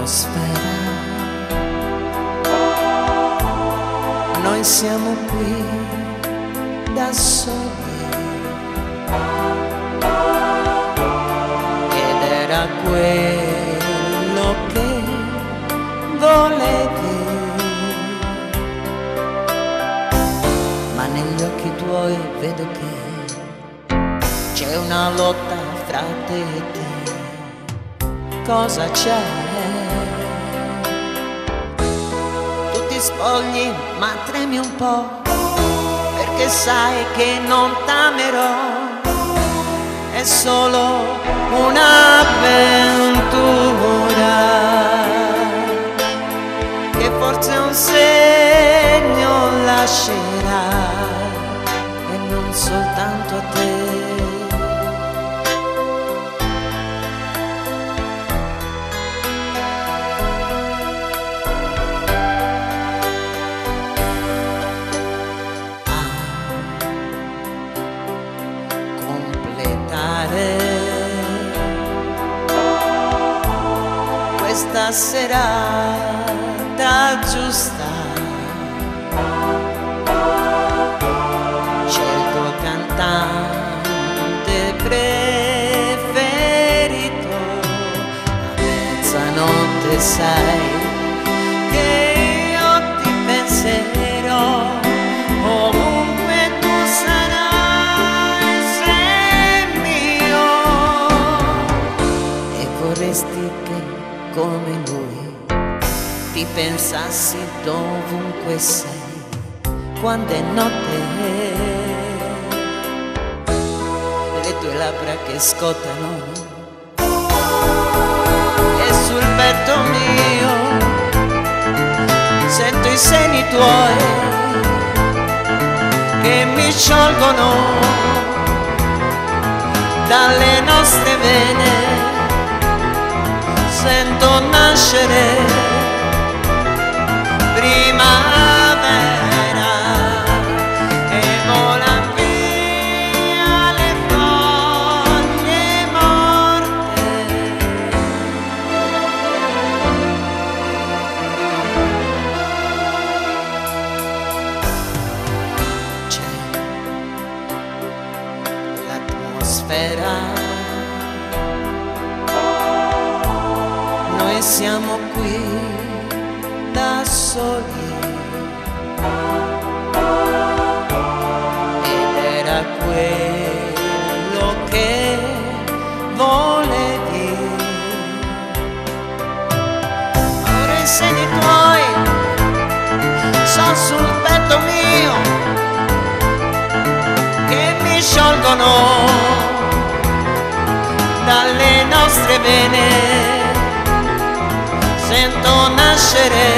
l'atmosfera. Noi siamo qui da soli ed era quello che volevi, ma negli occhi tuoi vedo che c'è una lotta fra te e te. Cosa c'è? Tu ti spogli ma tremi un po', perché sai che non t'amerò. È solo un'avventura che forse un segno lascerà, e non soltanto a te. Questa serata giusta c'è il tuo cantante preferito. A mezzanotte sai che io ti penserò, ovunque tu sarai, sei mio, e vorresti che come lui ti pensassi dovunque sei, quando è notte, le tue labbra che scottano e sul petto mio sento i seni tuoi che mi sciolgono dalle nostre vene. Sento nascere primavera e volan via le foglie morte. C'è l'atmosfera. Noi siamo qui da soli ed era quello che volevi. Ora i seni tuoi sono sul petto mio che mi sciolgono dalle nostre vene. Sento nascere